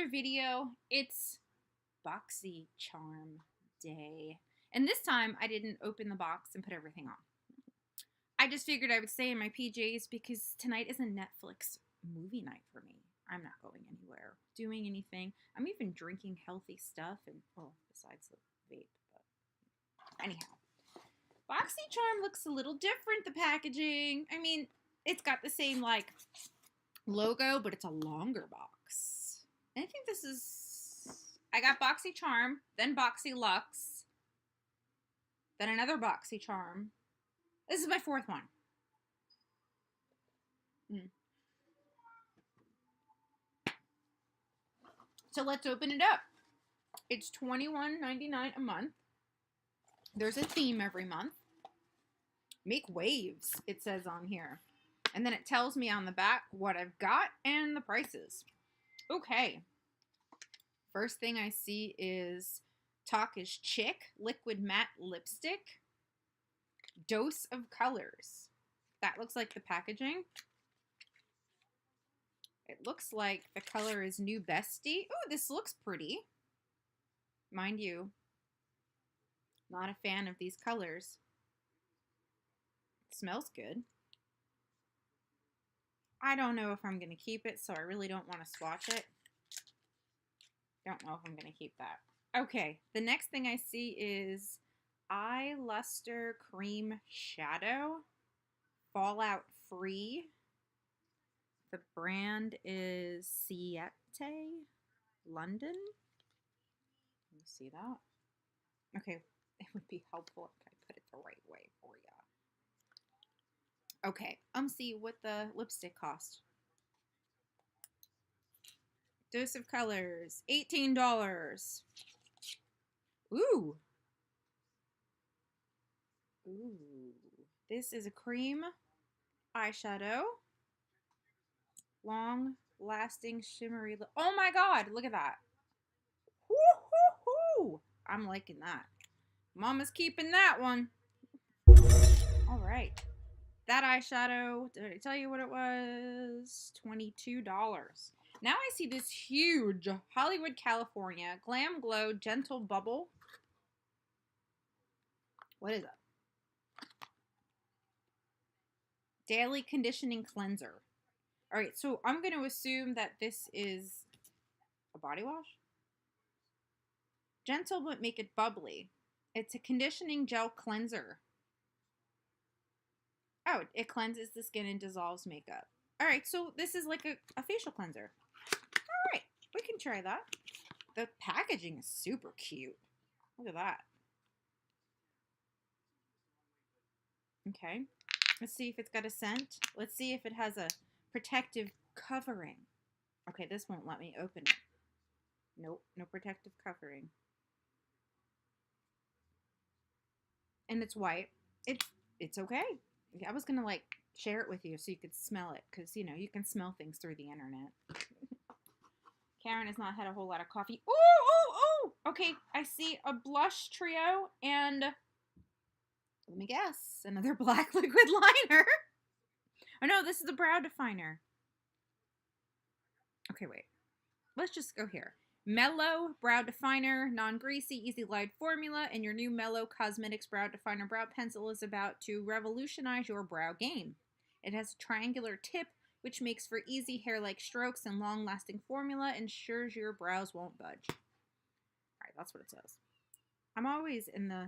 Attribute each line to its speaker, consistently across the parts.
Speaker 1: another video. It's BoxyCharm Day. And this time I didn't open the box and put everything on. I just figured I would stay in my PJs because tonight is a Netflix movie night for me. I'm not going anywhere, doing anything. I'm even drinking healthy stuff and, well, besides the vape, but anyhow. BoxyCharm looks a little different, the packaging. I mean, it's got the same, like, logo, but it's a longer box. And I think this is... I got BoxyCharm, then BoxyLux, then another BoxyCharm. This is my fourth one. So let's open it up. It's $21.99 a month. There's a theme every month. Make waves, it says on here. And then it tells me on the back what I've got and the prices. Okay. First thing I see is Talk is Chick Liquid Matte Lipstick. Dose of colors. That looks like the packaging. It looks like the color is New Bestie. Oh, this looks pretty. Mind you, not a fan of these colors. It smells good. I don't know if I'm going to keep it, so I really don't want to swatch it. Don't know if I'm going to keep that. Okay, the next thing I see is Eye Luster Cream Shadow. Fallout Free. The brand is Siete, London. Can you see that? Okay, it would be helpful if I put it the right way for you. Okay, see what the lipstick cost. Dose of colors, $18. Ooh. Ooh. This is a cream eyeshadow. Long lasting shimmery. Oh my god, look at that. Woo-hoo-hoo. I'm liking that. Mama's keeping that one. All right. That eyeshadow, did I tell you what it was? $22. Now I see this huge Hollywood, California Glam Glow Gentle Bubble. What is it? Daily Conditioning Cleanser. All right, so I'm going to assume that this is a body wash. Gentle but make it bubbly. It's a conditioning gel cleanser. Oh, it cleanses the skin and dissolves makeup. All right, so this is like a facial cleanser. All right, we can try that. The packaging is super cute. Look at that. Okay, let's see if it's got a scent. Let's see if it has a protective covering. Okay, this won't let me open it. Nope, no protective covering. And it's white. It's okay. I was gonna like share it with you so you could smell it, because you know you can smell things through the internet. Karen has not had a whole lot of coffee. Ooh, ooh, ooh! Okay, I see a blush trio and let me guess, another black liquid liner. Oh no, this is a brow definer. Okay, wait. Let's just go here. Mellow Brow Definer, non-greasy, easy light formula, and your new Mellow Cosmetics Brow Definer Brow Pencil is about to revolutionize your brow game. It has a triangular tip, which makes for easy hair-like strokes, and long-lasting formula ensures your brows won't budge. All right, that's what it says. I'm always in the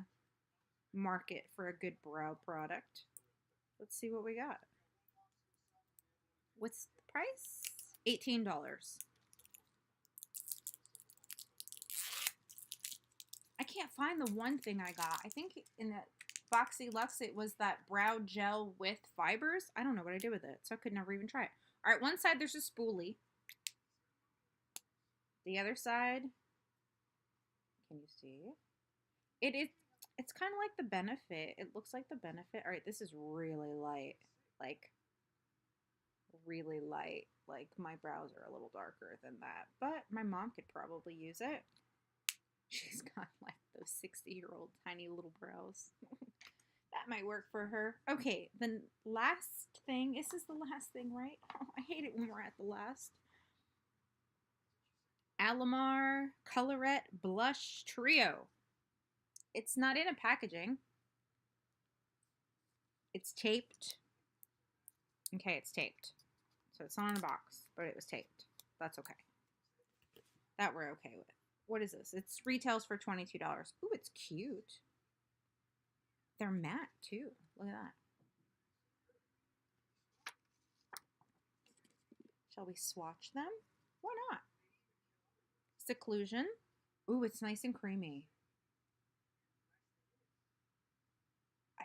Speaker 1: market for a good brow product. Let's see what we got. What's the price? $18. I can't find the one thing I got. I think in the BoxyLux it was that brow gel with fibers. I don't know what I did with it, so I could never even try it. All right, one side there's a spoolie. The other side, can you see? It's kind of like the Benefit. It looks like the Benefit. All right, this is really light. Like, really light. Like, my brows are a little darker than that. But my mom could probably use it. She's got like those 60-year-old tiny little brows. That might work for her. Okay, the last thing. This is the last thing, right? Oh, I hate it when we're at the last. Alamar Colorette Blush Trio. It's not in a packaging. It's taped. Okay, it's taped. So it's not in a box, but it was taped. That's okay. That we're okay with. What is this? It's retails for $22. Ooh, it's cute. They're matte too. Look at that. Shall we swatch them? Why not? Seclusion. Ooh, it's nice and creamy.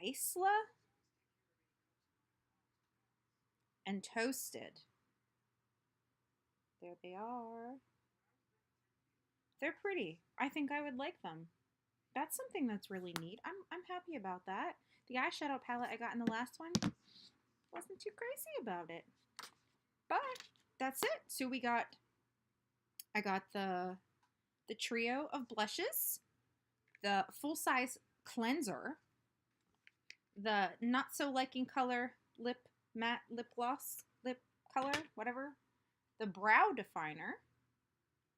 Speaker 1: Isla and Toasted. There they are. They're pretty. I think I would like them. That's something that's really neat. I'm happy about that. The eyeshadow palette I got in the last one wasn't too crazy about it. But that's it. So I got the trio of blushes, the full-size cleanser, the not so liking color matte lip gloss, lip color, whatever, the brow definer,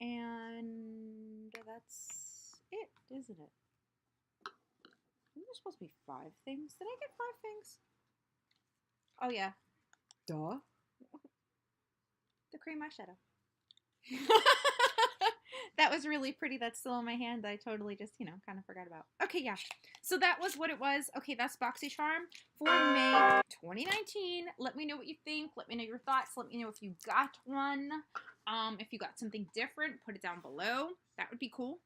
Speaker 1: and that's it, isn't it? There's supposed to be 5 things. Did I get 5 things? Oh yeah. Duh. The cream eyeshadow. That was really pretty. That's still in my hand. I totally just, kind of forgot about. Okay, yeah. So that was what it was. Okay, that's BoxyCharm for May 2019. Let me know what you think. Let me know your thoughts. Let me know if you got one. If you got something different, put it down below. That would be cool.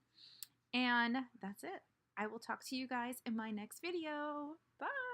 Speaker 1: And that's it. I will talk to you guys in my next video. Bye.